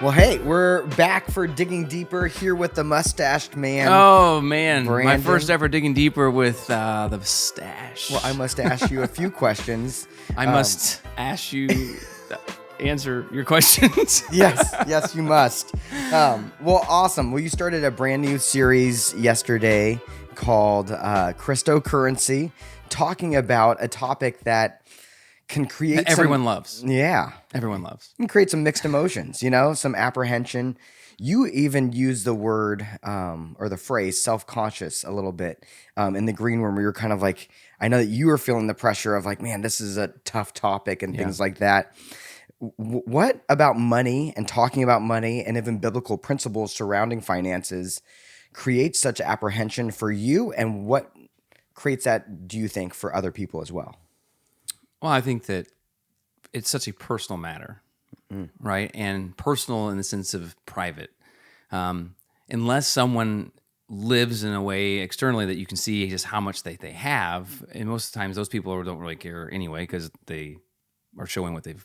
Well, hey, we're back for Digging Deeper here with the mustached man. Oh, man. My Brandon. first ever Digging Deeper with the stash. Well, I must ask you a few questions. I must ask you answer your questions. Yes, you must. Well, awesome. Well, you started a brand new series yesterday called Cryptocurrency, talking about a topic that can create Everyone loves. Yeah. Everyone loves. Can create some mixed emotions, some apprehension. You even use the word or the phrase self-conscious a little bit in the green room where you're kind of like, I know that you were feeling the pressure of like, man, this is a tough topic and things like that. What about money and talking about money and even biblical principles surrounding finances creates such apprehension for you, and what creates that, do you think, for other people as well? Well, I think that it's such a personal matter, right? And personal in the sense of private. Unless someone lives in a way externally that you can see just how much they have, and most of the times those people don't really care anyway because they are showing what they've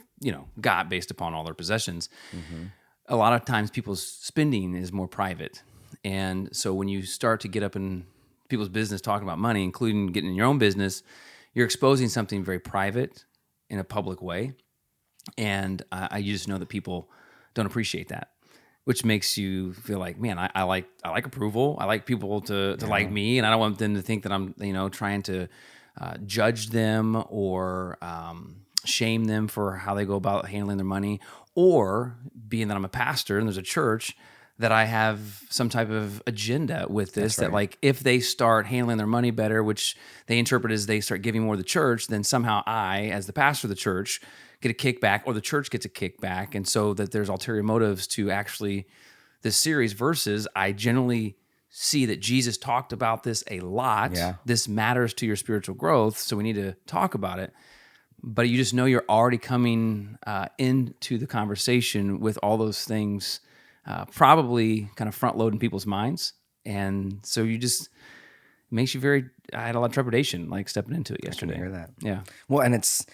got based upon all their possessions. Mm-hmm. A lot of times people's spending is more private. And so when you start to get up in people's business talking about money, including getting in your own business, you're exposing something very private in a public way. And I just know that people don't appreciate that, which makes you feel like, man, I like approval. I like people to like me, and I don't want them to think that I'm trying to judge them or shame them for how they go about handling their money, or being that I'm a pastor and there's a church, that I have some type of agenda with this. That like if they start handling their money better, which they interpret as they start giving more to the church, then somehow I, as the pastor of the church, get a kickback, or the church gets a kickback. And so that there's ulterior motives to actually this series, versus I generally see that Jesus talked about this a lot. Yeah. This matters to your spiritual growth, so we need to talk about it. But you just know you're already coming into the conversation with all those things probably kind of front load in people's minds. And so it makes you I had a lot of trepidation, like stepping into it yesterday. I can hear that. Yeah. Well, and it's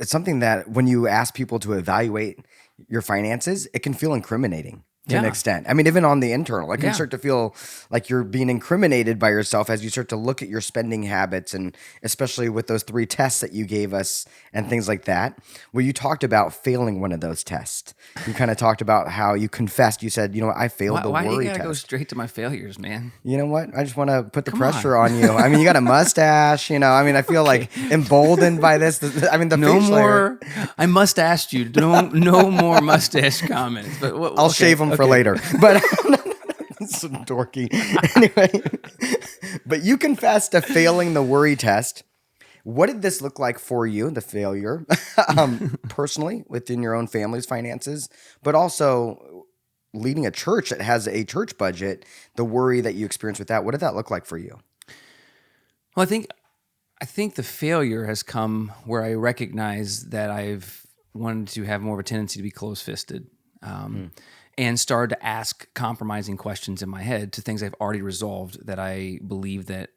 something that when you ask people to evaluate your finances, it can feel incriminating to an extent. I mean, even on the internal, it can start to feel like you're being incriminated by yourself as you start to look at your spending habits, and especially with those 3 tests that you gave us and things like that, where you talked about failing one of those tests. You kind of talked about how you confessed. You said, I failed the worry test. Why do you gotta go straight to my failures, man? You know what? I just want to put the pressure on you. I mean, you got a mustache, I feel like emboldened by this. I mean, the no face more. Layer. I must ask you, no more mustache comments. But I'll shave them for later. But so dorky. Anyway, but you confessed to failing the worry test. What did this look like for you, the failure, personally within your own family's finances, but also leading a church that has a church budget, the worry that you experienced with that? What did that look like for you? Well, I think the failure has come where I recognize that I've wanted to have more of a tendency to be close-fisted. And started to ask compromising questions in my head to things I've already resolved that I believe that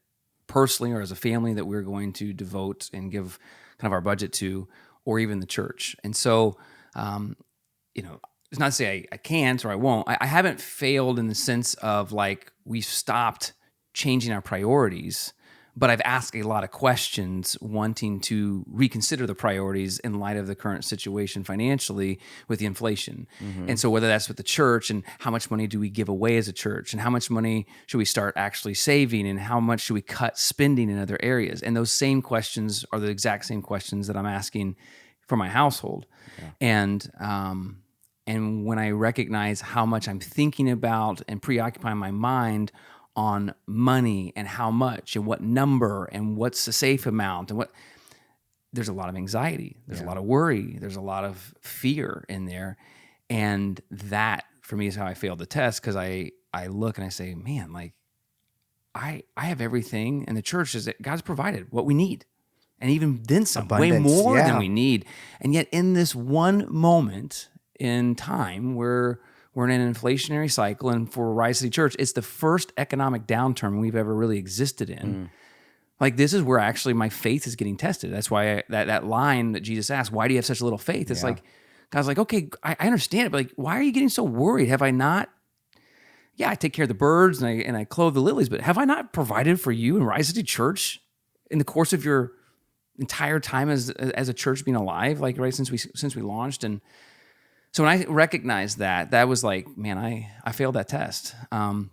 personally or as a family that we're going to devote and give kind of our budget to, or even the church. And so, it's not to say I can't or I won't. I haven't failed in the sense of like we've stopped changing our priorities, but I've asked a lot of questions wanting to reconsider the priorities in light of the current situation financially with the inflation. Mm-hmm. And so whether that's with the church and how much money do we give away as a church, and how much money should we start actually saving, and how much should we cut spending in other areas? And those same questions are the exact same questions that I'm asking for my household. Yeah. And when I recognize how much I'm thinking about and preoccupying my mind on money and how much and what number and what's the safe amount, and there's a lot of anxiety, there's a lot of worry, there's a lot of fear in there. And that for me is how I failed the test, because I look and I say, man, like I have everything, and the church is that God's provided what we need, and even then some, abundance, way more than we need. And yet in this one moment in time where we're in an inflationary cycle, and for Rise City Church, it's the first economic downturn we've ever really existed in. Like, this is where actually my faith is getting tested. That's why that line that Jesus asked, why do you have such little faith? It's like, God's like, okay, I understand it, but like, why are you getting so worried? Have I not? Yeah, I take care of the birds and I clothe the lilies, but have I not provided for you in Rise City Church in the course of your entire time as a church being alive, like right since we launched? And so when I recognized that was like, man, I failed that test, and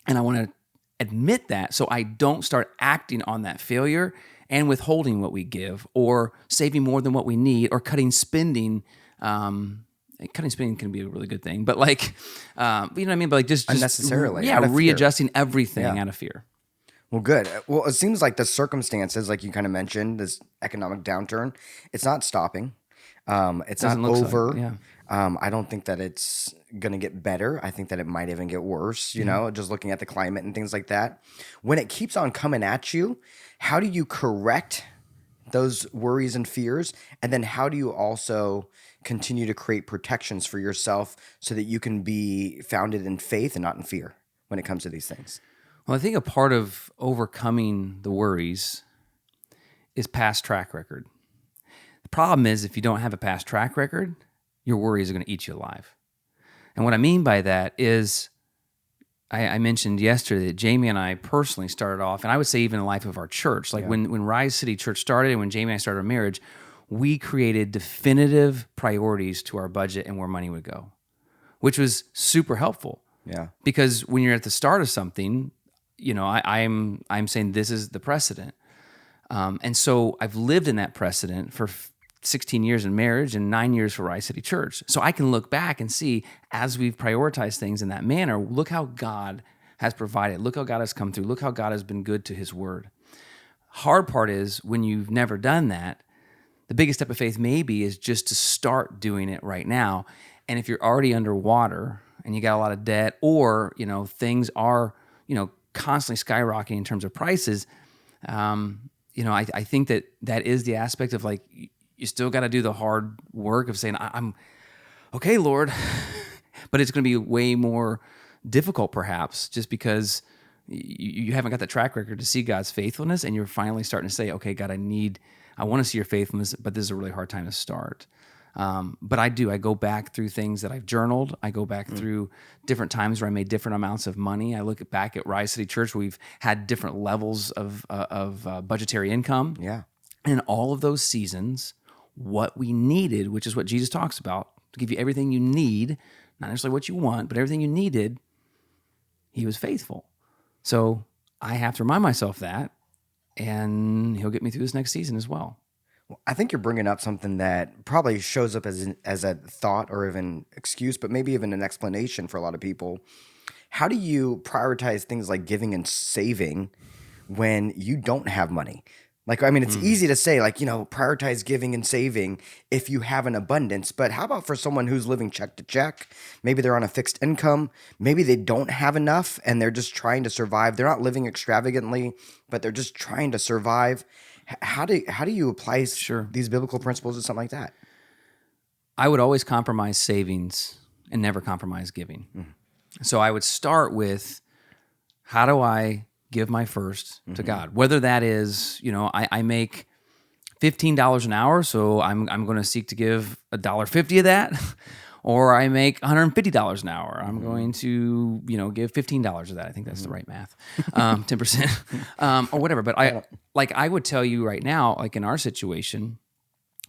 I want to admit that so I don't start acting on that failure and withholding what we give or saving more than what we need or cutting spending. Cutting spending can be a really good thing, but like, you know what I mean? But like just Unnecessarily, yeah, out of fear. readjusting everything Yeah. out of fear. Well, good. Well, it seems like the circumstances, like you kind of mentioned, this economic downturn, it's not stopping. It's not Doesn't look so, over. yeah. I don't think that it's going to get better. I think that it might even get worse, you know, just looking at the climate and things like that. When it keeps on coming at you, how do you correct those worries and fears? And then how do you also continue to create protections for yourself so that you can be founded in faith and not in fear when it comes to these things? Well, I think a part of overcoming the worries is past track record. The problem is if you don't have a past track record, your worries are going to eat you alive. And what I mean by that is, I mentioned yesterday that Jamie and I personally started off, and I would say even in the life of our church, like when Rise City Church started and when Jamie and I started our marriage, we created definitive priorities to our budget and where money would go, which was super helpful. Yeah. Because when you're at the start of something, you know, I'm saying this is the precedent. And so I've lived in that precedent for 16 years in marriage and 9 years for Rise City Church. So I can look back and see, as we've prioritized things in that manner, look how God has provided. Look how God has come through. Look how God has been good to his word. Hard part is when you've never done that, the biggest step of faith maybe is just to start doing it right now. And if you're already underwater and you got a lot of debt, or, you know, things are, you know, constantly skyrocketing in terms of prices, you know, I think that is the aspect of like, you still got to do the hard work of saying, I'm okay, Lord, but it's going to be way more difficult perhaps just because you haven't got the track record to see God's faithfulness, and you're finally starting to say, okay, God, I want to see your faithfulness, but this is a really hard time to start. But I go back through things that I've journaled. I go back through different times where I made different amounts of money. I look back at Rise City Church, where we've had different levels of budgetary income. Yeah. And in all of those seasons, what we needed, which is what Jesus talks about, to give you everything you need, not necessarily what you want, but everything you needed, he was faithful. So I have to remind myself that, and he'll get me through this next season as well. I think you're bringing up something that probably shows up as a thought or even excuse, but maybe even an explanation for a lot of people. How do you prioritize things like giving and saving when you don't have money? Like, I mean, it's easy to say, like, you know, prioritize giving and saving if you have an abundance. But how about for someone who's living check to check? Maybe they're on a fixed income. Maybe they don't have enough and they're just trying to survive. They're not living extravagantly, but they're just trying to survive. How do you apply these biblical principles to something like that? I would always compromise savings and never compromise giving. So I would start with, how do I give my first to God? Whether that is, you know, I make $15 an hour, so I'm going to seek to give $1.50 of that, or I make $150 an hour. I'm going to, you know, give $15 of that. I think that's the right math, 10%, or whatever. But I would tell you right now, like in our situation,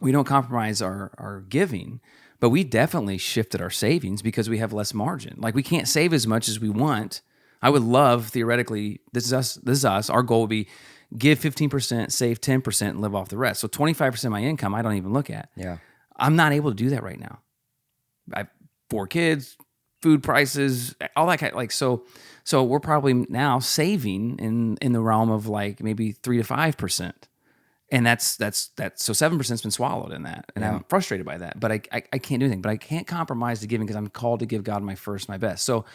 we don't compromise our giving, but we definitely shifted our savings because we have less margin. Like we can't save as much as we want. I would love, theoretically, this is us. Our goal would be give 15%, save 10%, and live off the rest. So 25% of my income, I don't even look at. Yeah. I'm not able to do that right now. I have 4 kids, food prices, all that kind of, like, so we're probably now saving in the realm of like maybe 3 to 5%. And that's so 7%'s been swallowed in that. And I'm frustrated by that. But I can't do anything. But I can't compromise the giving because I'm called to give God my first, my best. So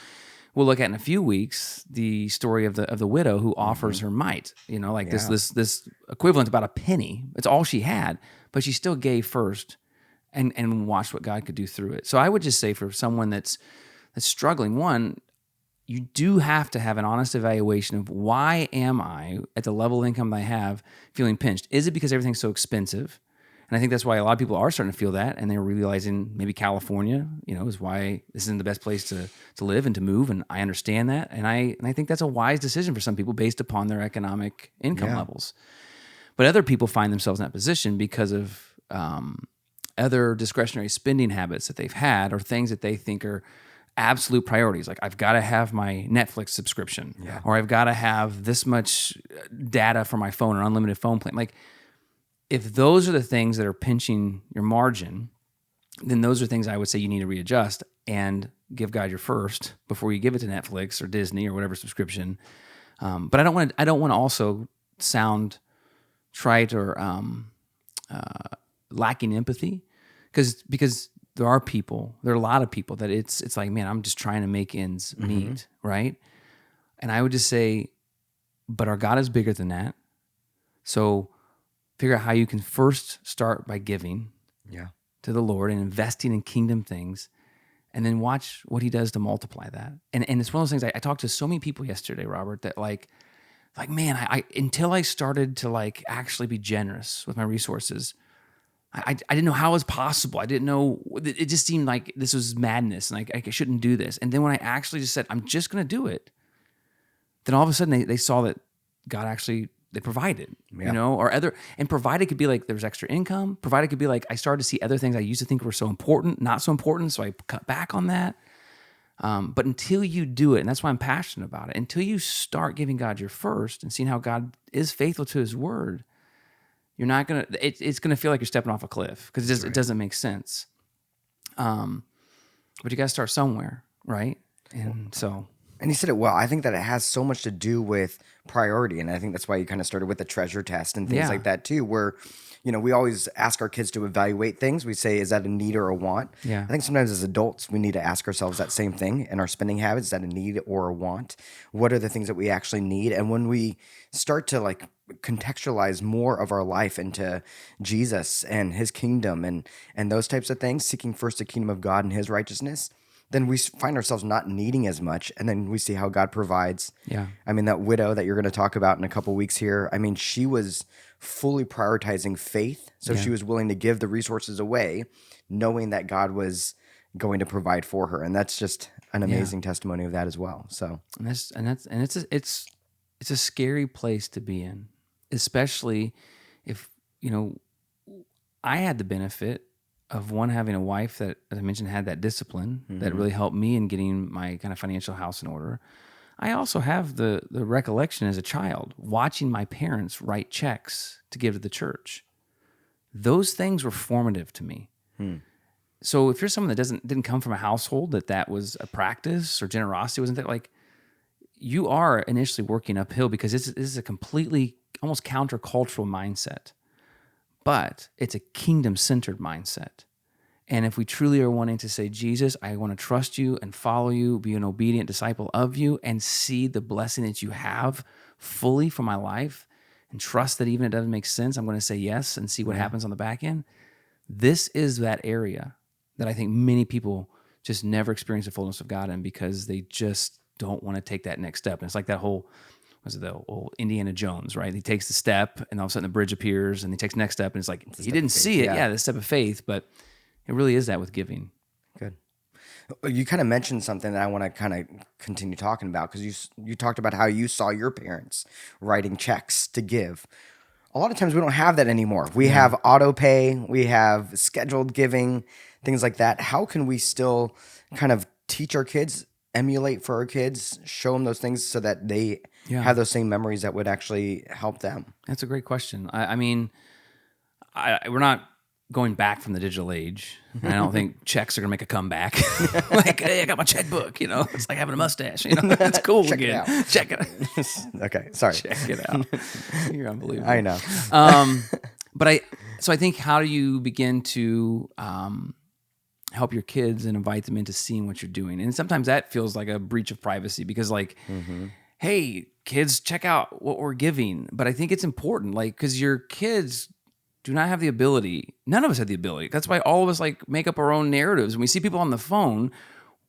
we'll look at in a few weeks the story of the widow who offers her mite. You know, like this equivalent about a penny. It's all she had, but she still gave first and watched what God could do through it. So I would just say for someone that's struggling, one, you do have to have an honest evaluation of, why am I at the level of income I have feeling pinched? Is it because everything's so expensive? And And I think that's why a lot of people are starting to feel that, and they're realizing maybe California, is why this isn't the best place to live and to move. And I understand that, and I think that's a wise decision for some people based upon their economic income levels. But other people find themselves in that position because of other discretionary spending habits that they've had, or things that they think are absolute priorities. Like, I've got to have my Netflix subscription, or I've got to have this much data for my phone, or unlimited phone plan. Like, if those are the things that are pinching your margin, then those are things I would say you need to readjust and give God your first before you give it to Netflix or Disney or whatever subscription. But I don't want to also sound trite or lacking empathy, because there are a lot of people that it's like, man, I'm just trying to make ends meet, right? And I would just say, but our God is bigger than that. So figure out how you can first start by giving to the Lord and investing in kingdom things, and then watch what he does to multiply that. And it's one of those things, I talked to so many people yesterday, Robert, that like, man, I until I started to like actually be generous with my resources, I didn't know how it was possible. I didn't know, it just seemed like this was madness, and I shouldn't do this. And then when I actually just said, I'm just going to do it, then all of a sudden they saw that God actually, they provided, and provided could be like there was extra income. Provided could be like I started to see other things I used to think were so important, not so important, so I cut back on that. But until you do it, and that's why I'm passionate about it, until you start giving God your first and seeing how God is faithful to his word, you're not going to, it's going to feel like you're stepping off a cliff, because it doesn't make sense. But you got to start somewhere, right? And so... And you said it well. I think that it has so much to do with priority. And I think that's why you kind of started with the treasure test and things like that too, where, we always ask our kids to evaluate things. We say, is that a need or a want? Yeah. I think sometimes as adults, we need to ask ourselves that same thing in our spending habits. Is that a need or a want? What are the things that we actually need? And when we start to like contextualize more of our life into Jesus and his kingdom and those types of things, seeking first the kingdom of God and his righteousness, then we find ourselves not needing as much, and then we see how God provides. Yeah. I mean, that widow that you're going to talk about in a couple weeks here, I mean, she was fully prioritizing faith, so she was willing to give the resources away, knowing that God was going to provide for her, and that's just an amazing testimony of that as well. So, it's a scary place to be in, especially if I had the benefit of having a wife that, as I mentioned, had that discipline that really helped me in getting my kind of financial house in order. I also have the recollection as a child watching my parents write checks to give to the church. Those things were formative to me. So if you're someone that didn't come from a household that was a practice, or generosity wasn't there, like, you are initially working uphill, because this is a completely almost countercultural mindset. But it's a kingdom-centered mindset. And if we truly are wanting to say, Jesus, I want to trust you and follow you, be an obedient disciple of you, and see the blessing that you have fully for my life, and trust that even if it doesn't make sense, I'm going to say yes and see what happens on the back end. This is that area that I think many people just never experience the fullness of God in, because they just don't want to take that next step. And it's like that whole... was it the old Indiana Jones, right? He takes the step, and all of a sudden the bridge appears, and he takes the next step, and it's like, he didn't see it. Yeah, the step of faith, but it really is that with giving. Good. You kind of mentioned something that I want to kind of continue talking about, because you talked about how you saw your parents writing checks to give. A lot of times we don't have that anymore. We have auto pay, we have scheduled giving, things like that. How can we still kind of teach our kids, emulate for our kids, show them those things so that they have those same memories that would actually help them? That's a great question. I mean, we're not going back from the digital age. And I don't think checks are going to make a comeback. Like, hey, I got my checkbook, it's like having a mustache, it's cool Check again. it out. Check it out. Okay, sorry. Check it out. You're unbelievable. I know. But I think, how do you begin to help your kids and invite them into seeing what you're doing? And sometimes that feels like a breach of privacy, because like, hey, kids, check out what we're giving. But I think it's important, like, because your kids do not have the ability. None of us have the ability. That's why all of us like make up our own narratives. When we see people on the phone,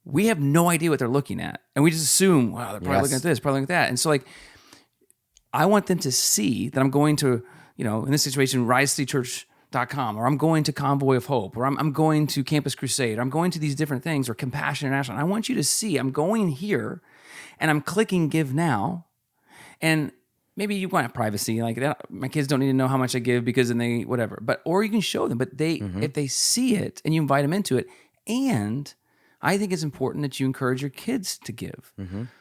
we have no idea what they're looking at. And we just assume, wow, they're probably looking at this, probably looking at that. And so like, I want them to see that I'm going to, in this situation, Rise City Church or I'm going to Convoy of Hope, or I'm going to Campus Crusade, or I'm going to these different things, or Compassion International. And I want you to see I'm going here and I'm clicking give now. And maybe you want privacy. Like my kids don't need to know how much I give because then they, whatever. But, or you can show them, but if they see it and you invite them into it. And I think it's important that you encourage your kids to give.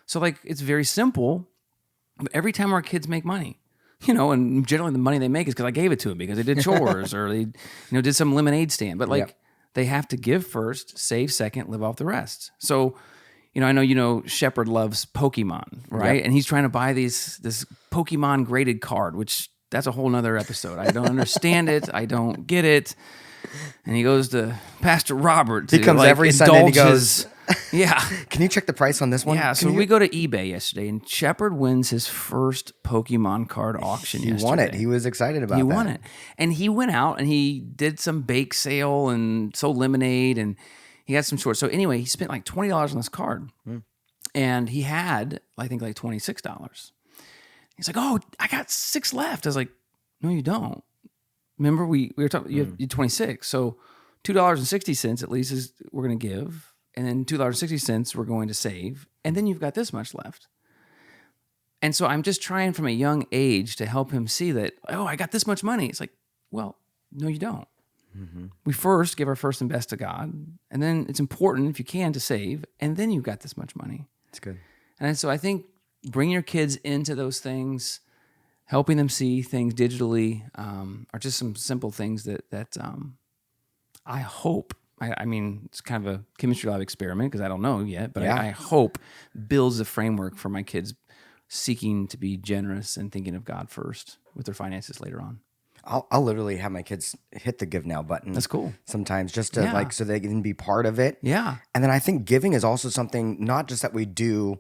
So like, it's very simple. But every time our kids make money, and generally the money they make is because I gave it to them because they did chores or they, did some lemonade stand. But like they have to give first, save second, live off the rest. So, I know, Shepard loves Pokemon, right? And he's trying to buy this Pokemon graded card, which that's a whole nother episode. I don't understand it. I don't get it. And he goes to Pastor Robert. He comes every Sunday and he goes, yeah. Can you check the price on this one? Yeah, so we go to eBay yesterday, and Shepard wins his first Pokemon card auction yesterday. He won it. He was excited about that. He won it. And he went out, and he did some bake sale and sold lemonade, and he had some shorts. So anyway, he spent like $20 on this card. And he had, I think, like $26. He's like, oh, I got 6 left. I was like, no, you don't. Remember, we were talking, you have 26. So $2.60 at least is we're going to give. And then $2.60 we're going to save. And then you've got this much left. And so I'm just trying from a young age to help him see that, oh, I got this much money. It's like, well, no, you don't. We first give our first and best to God. And then it's important, if you can, to save. And then you've got this much money. That's good. And so I think bring your kids into those things, helping them see things digitally, are just some simple things that I hope, I mean, it's kind of a chemistry lab experiment because I don't know yet, but I hope builds a framework for my kids seeking to be generous and thinking of God first with their finances later on. I'll literally have my kids hit the give now button. That's cool. Sometimes just to so they can be part of it. Yeah. And then I think giving is also something not just that we do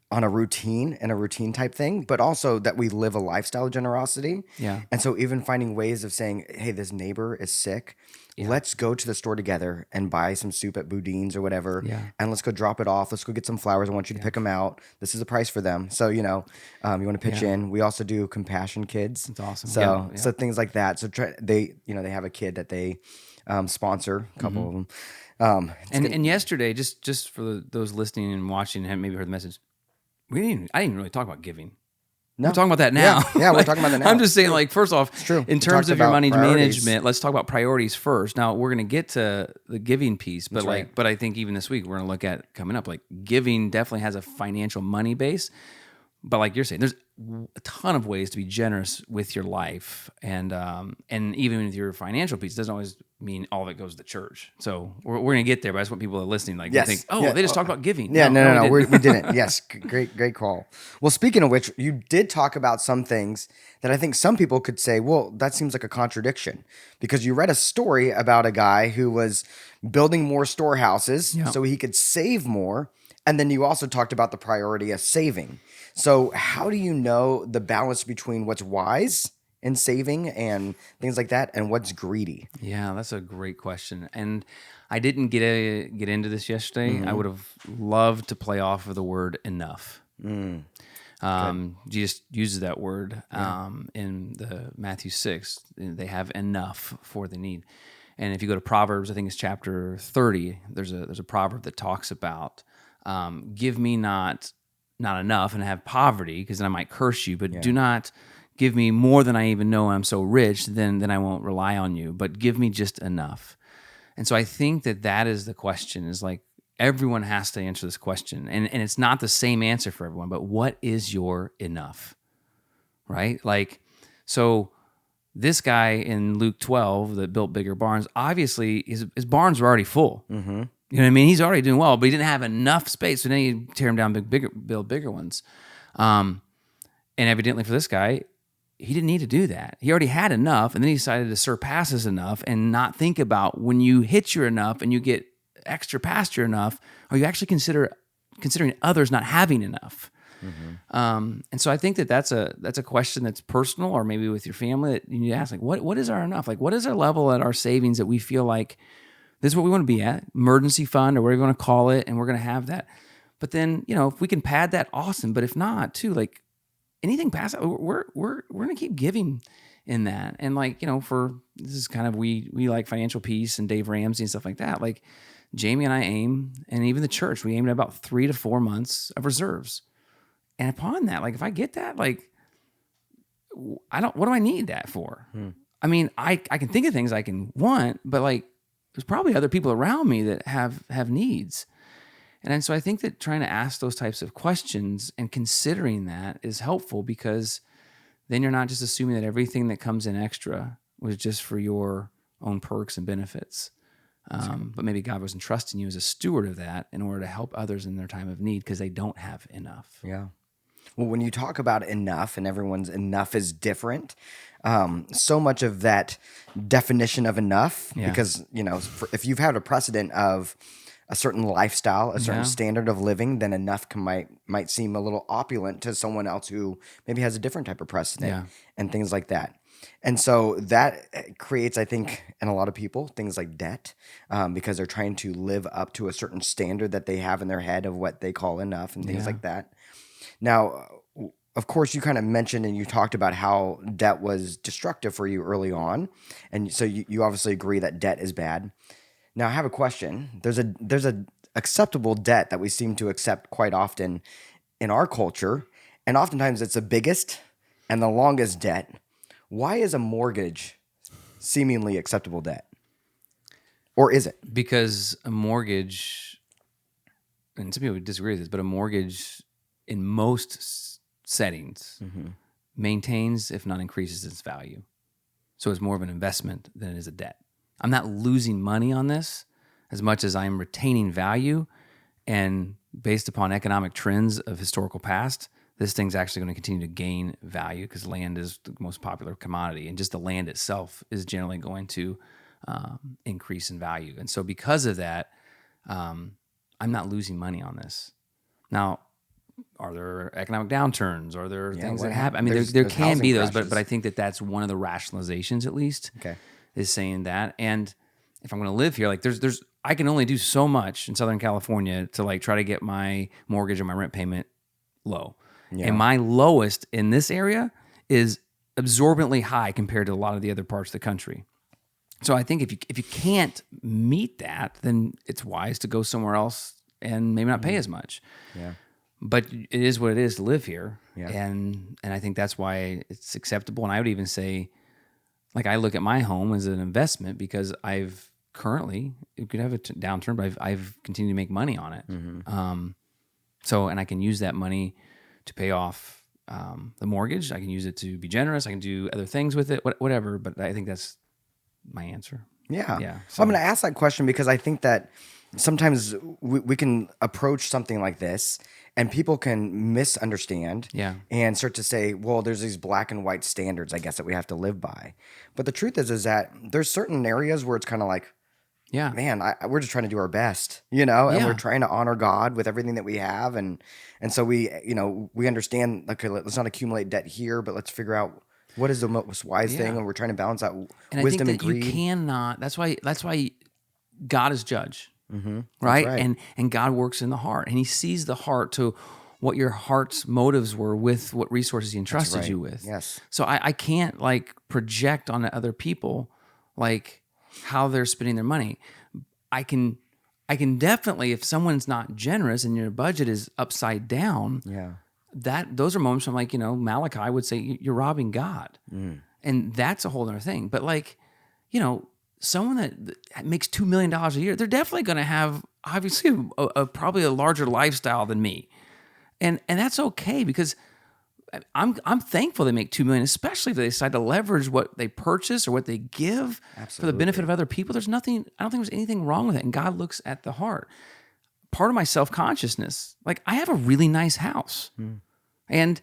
on a routine type thing, but also that we live a lifestyle of generosity. Yeah. And so even finding ways of saying, hey, this neighbor is sick. Yeah. Let's go to the store together and buy some soup at Boudin's or whatever. Yeah. And let's go drop it off. Let's go get some flowers. I want you to pick them out. This is the price for them. So, you want to pitch in. We also do Compassion Kids. That's awesome. So things like that. So they have a kid that they sponsor, a couple of them. And yesterday, just for those listening and watching and maybe heard the message, I didn't even really talk about giving. No. We're talking about that now. Yeah, we're talking about that now. I'm just saying, like, first off, it's true. In terms of your money management, let's talk about priorities first. Now, we're going to get to the giving piece, but but I think even this week we're going to look at coming up, like giving definitely has a financial money base. But like you're saying, there's a ton of ways to be generous with your life, and even with your financial piece, it doesn't always mean all of it goes to the church. So we're going to get there, but I just want people that are listening, like, they think, they just talked about giving. Yeah, no, we didn't. Yes, great call. Well, speaking of which, you did talk about some things that I think some people could say, well, that seems like a contradiction, because you read a story about a guy who was building more storehouses so he could save more, and then you also talked about the priority of saving. So how do you know the balance between what's wise in saving and things like that and what's greedy? Yeah, that's a great question. And I didn't get into this yesterday. I would have loved to play off of the word enough. Jesus uses that word in the Matthew 6. They have enough for the need. And if you go to Proverbs, I think it's chapter 30, there's a proverb that talks about give me not enough and have poverty, because then I might curse you, but do not give me more than I even know I'm so rich, then I won't rely on you, but give me just enough. And so I think that is the question, is like everyone has to answer this question. And it's not the same answer for everyone, but what is your enough, right? Like, so this guy in Luke 12 that built bigger barns, obviously his barns were already full. You know what I mean? He's already doing well, but he didn't have enough space. So then he tear them down, build bigger ones. And evidently for this guy, he didn't need to do that. He already had enough, and then he decided to surpass his enough and not think about when you hit your enough and you get extra past your enough, are you actually considering others not having enough? And so I think that's a question that's personal, or maybe with your family, that you need to ask, like, what is our enough? Like, what is our level at our savings that we feel like this is what we want to be at, emergency fund or whatever you want to call it, and we're going to have that. But then, if we can pad that, awesome. But if not, too, like anything past that, we're going to keep giving in that. And like, for this is kind of we like Financial Peace and Dave Ramsey and stuff like that. Like Jamie and I aim, and even the church, we aimed at about 3 to 4 months of reserves. And upon that, like if I get that, like what do I need that for? I mean, I can think of things I can want, but like there's probably other people around me that have needs. And so I think that trying to ask those types of questions and considering that is helpful, because then you're not just assuming that everything that comes in extra was just for your own perks and benefits. But maybe God was entrusting you as a steward of that in order to help others in their time of need because they don't have enough. Yeah. Well, when you talk about enough, and everyone's enough is different, so much of that definition of enough, because, if you've had a precedent of a certain lifestyle, a certain standard of living, then enough might seem a little opulent to someone else who maybe has a different type of precedent and things like that. And so that creates, I think, in a lot of people, things like debt, because they're trying to live up to a certain standard that they have in their head of what they call enough and things like that. Now, of course, you kind of mentioned and you talked about how debt was destructive for you early on. And so you obviously agree that debt is bad. Now, I have a question. There's a acceptable debt that we seem to accept quite often in our culture, and oftentimes it's the biggest and the longest debt. Why is a mortgage seemingly acceptable debt? Or is it? Because a mortgage, and some people would disagree with this, but a mortgage in most settings maintains, if not increases, its value. So it's more of an investment than it is a debt. I'm not losing money on this as much as I'm retaining value, and based upon economic trends of historical past, this thing's actually going to continue to gain value because land is the most popular commodity, and just the land itself is generally going to increase in value. And so because of that, I'm not losing money on this. Now, are there economic downturns? Are there things that happen? I mean, there can be those, but I think that's one of the rationalizations, at least, is saying that. And if I'm going to live here, like I can only do so much in Southern California to like try to get my mortgage or my rent payment low. Yeah. And my lowest in this area is absorbently high compared to a lot of the other parts of the country. So I think if you can't meet that, then it's wise to go somewhere else and maybe not pay as much. Yeah. But it is what it is to live here. Yeah. And I think that's why it's acceptable. And I would even say, like, I look at my home as an investment because I've currently, it could have a downturn, but I've continued to make money on it. Mm-hmm. And I can use that money to pay off the mortgage. I can use it to be generous. I can do other things with it, whatever. But I think that's my answer. Yeah. So I'm going to ask that question because I think that sometimes we can approach something like this and people can misunderstand and start to say, well, there's these black and white standards, I guess, that we have to live by. But the truth is that there's certain areas where it's kind of like, man, we're just trying to do our best, and we're trying to honor God with everything that we have. And so we understand, okay, let's not accumulate debt here, but let's figure out what is the most wise thing. And we're trying to balance out wisdom and greed. You cannot, that's why God is judge. Mm-hmm. Right? And God works in the heart, and he sees the heart to what your heart's motives were with what resources he entrusted you with. Yes. So I can't like project on other people like how they're spending their money. I can definitely, if someone's not generous and your budget is upside down, those are moments I'm like, Malachi would say you're robbing God. And that's a whole other thing. But like, someone that makes $2 million a year, they're definitely going to have obviously probably a larger lifestyle than me, and that's okay because I'm thankful they make $2 million, especially if they decide to leverage what they purchase or what they give for the benefit of other people. There's nothing. I don't think there's anything wrong with it, and God looks at the heart. Part of my self-consciousness, like I have a really nice house, and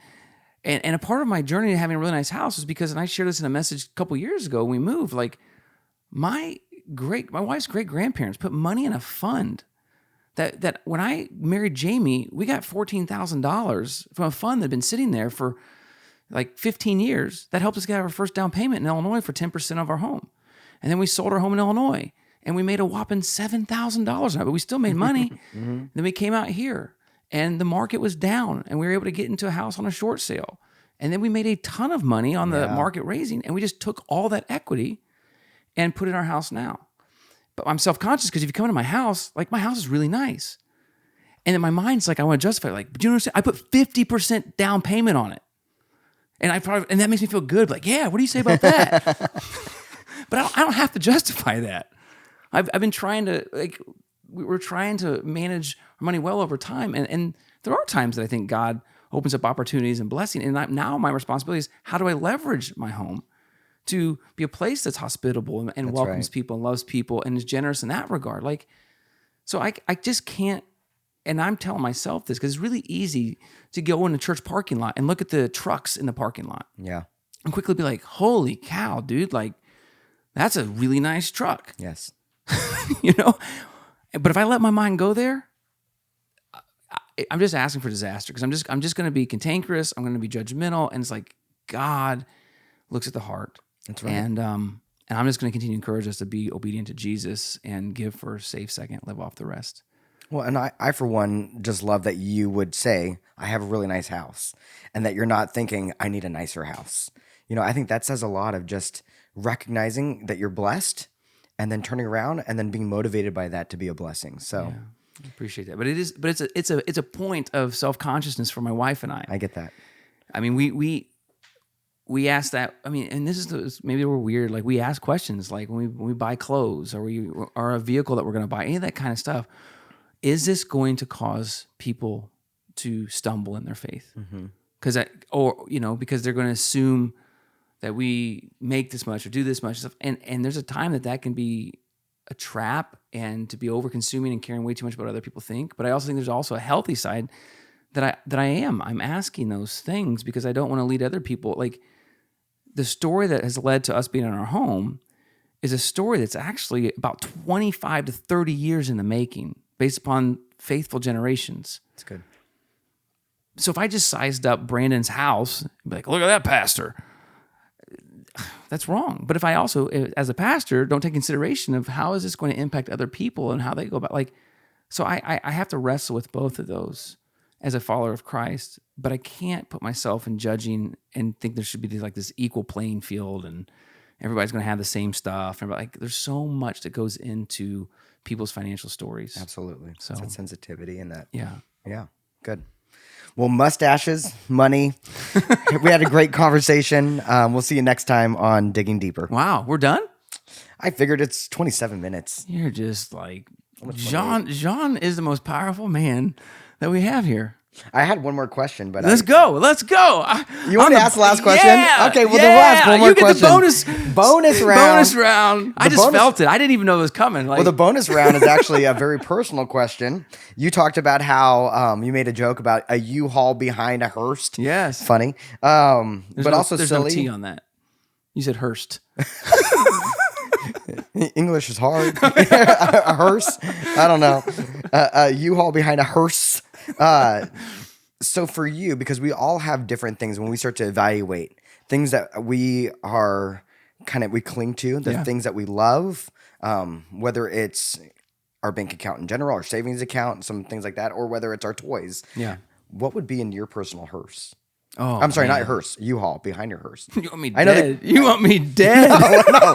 a part of my journey to having a really nice house is because, and I shared this in a message a couple years ago when we moved, like. My wife's great grandparents put money in a fund that when I married Jamie, we got $14,000 from a fund that had been sitting there for like 15 years. That helped us get our first down payment in Illinois for 10% of our home. And then we sold our home in Illinois and we made a whopping $7,000 on it, but we still made money. Then we came out here and the market was down and we were able to get into a house on a short sale. And then we made a ton of money on the Yeah. market raising, and we just took all that equity and put it in our house now. But I'm self-conscious because if you come into my house, like my house is really nice. And then my mind's like, I want to justify it. Like, but you understand? I put 50% down payment on it. And and that makes me feel good. Like, yeah, what do you say about that? But I don't have to justify that. I've been trying to, like, we're trying to manage our money well over time. And there are times that I think God opens up opportunities and blessing. And now my responsibility is, how do I leverage my home to be a place that's hospitable and welcomes right. people and loves people and is generous in that regard? Like, so I just can't, and I'm telling myself this because it's really easy to go in a church parking lot and look at the trucks in the parking lot Yeah. and quickly be like, holy cow, dude, like, that's a really nice truck, Yes. you know? But if I let my mind go there, I'm just asking for disaster because I'm just going to be cantankerous. I'm going to be judgmental. And it's like, God looks at the heart. That's right. And I'm just going to continue to encourage us to be obedient to Jesus and give for a safe second, live off the rest. Well, and I, for one, just love that you would say, I have a really nice house, and that you're not thinking, I need a nicer house. You know, I think that says a lot of just recognizing that you're blessed and then turning around and then being motivated by that to be a blessing. So Yeah, I appreciate that. But it's a point of self-consciousness for my wife and I. I get that. I mean, we ask that. I mean, and this is maybe we're weird. Like, we ask questions like when we buy clothes or a vehicle that we're going to buy, any of that kind of stuff. Is this going to cause people to stumble in their faith? Because because they're going to assume that we make this much or do this much stuff, and there's a time that can be a trap and to be over consuming and caring way too much about what other people think. But I also think there's also a healthy side that I'm asking those things because I don't want to lead other people. Like, the story that has led to us being in our home is a story that's actually about 25 to 30 years in the making, based upon faithful generations. That's good. So if I just sized up Brandon's house, and be like, look at that pastor, that's wrong. But if I also, as a pastor, don't take consideration of how is this going to impact other people and how they go about, like, so I have to wrestle with both of those as a follower of Christ, but I can't put myself in judging and think there should be this equal playing field and everybody's going to have the same stuff. And like, there's so much that goes into people's financial stories. Absolutely. So that sensitivity and that. yeah. Yeah. Good. Well, mustaches, money. We had a great conversation. We'll see you next time on Digging Deeper. Wow, we're done? I figured it's 27 minutes. You're just like, Jean is the most powerful man that we have here. I had one more question, but Let's go. You want to ask the last question? Yeah, Okay, well, then we'll ask one more you get question. The bonus round. Bonus round. I just felt it. I didn't even know it was coming. Like, Well, the bonus round is actually a very personal question. You talked about how you made a joke about a U-Haul behind a Hearst. yes. Funny. But also there's silly. no T on that. You said Hearst. English is hard. A hearse? I don't know. A U-Haul behind a hearse. So for you, because we all have different things when we start to evaluate things that we are we cling to, the things that we love, whether it's our bank account in general, our savings account, some things like that, or whether it's our toys. Yeah. What would be in your personal hearse? Oh, I'm sorry, man. not hearse, U-Haul behind your hearse. You want me I know dead? You want me dead? No.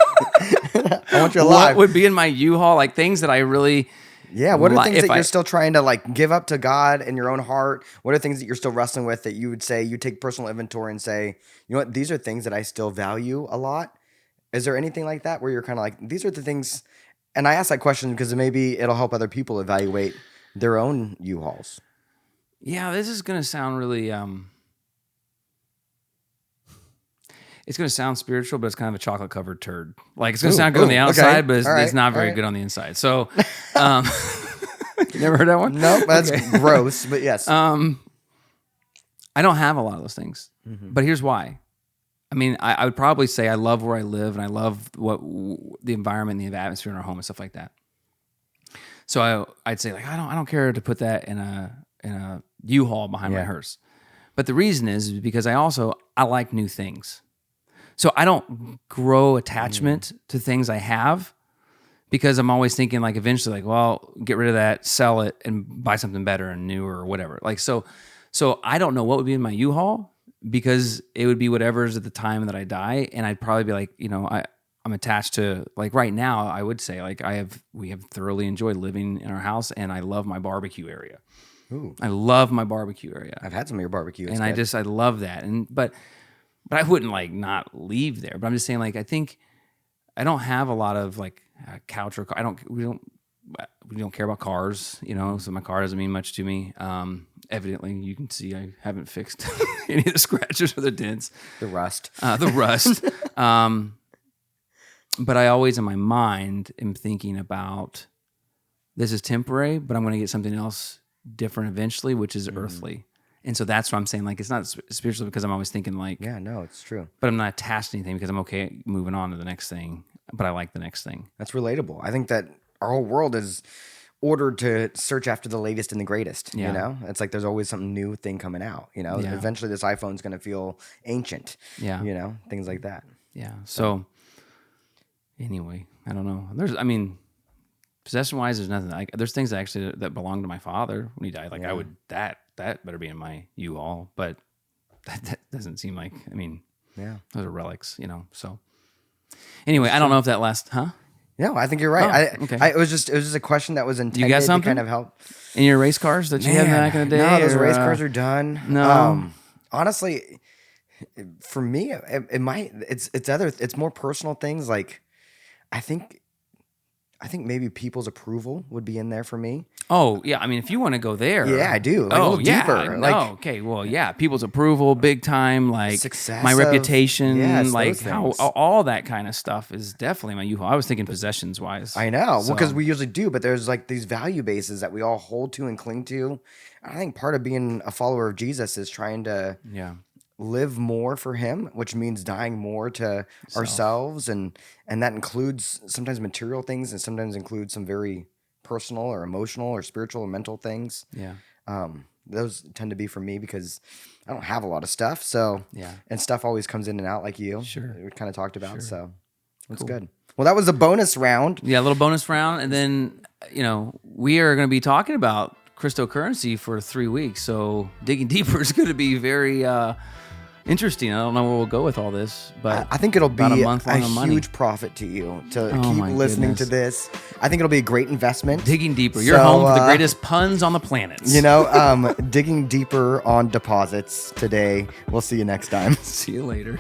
I want you alive. What would be in my U-Haul? Like, things that I really... Yeah, what are things if that you're still trying to give up to God in your own heart? What are things that you're still wrestling with that you would say you take personal inventory and say, you know what, these are things that I still value a lot? Is there anything like that where you're kind of like, these are the things? And I ask that question because maybe it'll help other people evaluate their own U-Hauls. Yeah, this is going to sound really... It's going to sound spiritual, but it's kind of a chocolate-covered turd. Like, it's going to sound good on the outside, but it's not very good on the inside. So, you never heard that one? No, that's gross, but yes. I don't have a lot of those things, but here's why. I mean, I would probably say I love where I live, and I love the environment, and the atmosphere in our home, and stuff like that. So I'd say, like, I don't care to put that in a U-Haul behind my hearse. But the reason is because I like new things. So I don't grow attachment to things I have because I'm always thinking, like, eventually, like, well, get rid of that, sell it, and buy something better and newer or whatever. Like, so I don't know what would be in my U-Haul because it would be whatever's at the time that I die, and I'd probably be like, I'm attached to, like, right now, I would say, like, we have thoroughly enjoyed living in our house, and I love my barbecue area. Ooh, I love my barbecue area, I've had some of your barbecue. It's and good. I love that. But I wouldn't like not leave there. But I'm just saying, like, I think I don't have a lot of like a couch or car. We don't care about cars, so my car doesn't mean much to me. Evidently, you can see I haven't fixed any of the scratches or the dents, The rust. the rust. But I always, in my mind, am thinking about, this is temporary, but I'm going to get something else different eventually, which is earthly. And so that's what I'm saying. Like, it's not spiritual, because I'm always thinking, like, Yeah, no, it's true. but I'm not attached to anything, because I'm okay moving on to the next thing. But I like the next thing. That's relatable. I think that our whole world is ordered to search after the latest and the greatest. Yeah. It's like there's always some new thing coming out. Yeah. Eventually this iPhone's going to feel ancient. Yeah. Things like that. Yeah. So anyway, I don't know. Possession wise, there's nothing. There's things actually that belong to my father when he died. Like, I would, that better be in my U-Haul, but that doesn't seem like, Yeah. those are relics, so. Anyway, I don't know if that last, huh? No, I think you're right. Oh, okay. It was just a question that was intended to something? kind of help. In your race cars that you had back in the day? No, those or, race cars are done. no. Honestly, for me, it's more personal things. Like, I think maybe people's approval would be in there for me. Oh, yeah. If you want to go there. Yeah, I do. Like, a little deeper. Like, okay. Well, yeah. People's approval, big time. Like, success my reputation. yes, like, those how things. all that kind of stuff is definitely my U-Haul. I was thinking possessions wise. I know. So, Because we usually do, but there's like these value bases that we all hold to and cling to. I think part of being a follower of Jesus is trying to yeah. live more for him, which means dying more to ourselves, and that includes sometimes material things, and sometimes includes some very personal or emotional or spiritual or mental things. Yeah. Those tend to be for me because I don't have a lot of stuff. So Yeah. and stuff always comes in and out, like you. Sure. We kind of talked about. Sure. So that's Cool. good. Well, that was a bonus round. Yeah. A little bonus round. And then, we are going to be talking about cryptocurrency for 3 weeks. So digging deeper is going to be very, interesting. I don't know where we'll go with all this, but I think it'll be about a month long a of money. huge profit to you to Oh keep my listening goodness. to this. I think it'll be a great investment. Digging deeper. You're So, home for the greatest puns on the planet. Digging deeper on deposits today. We'll see you next time. See you later.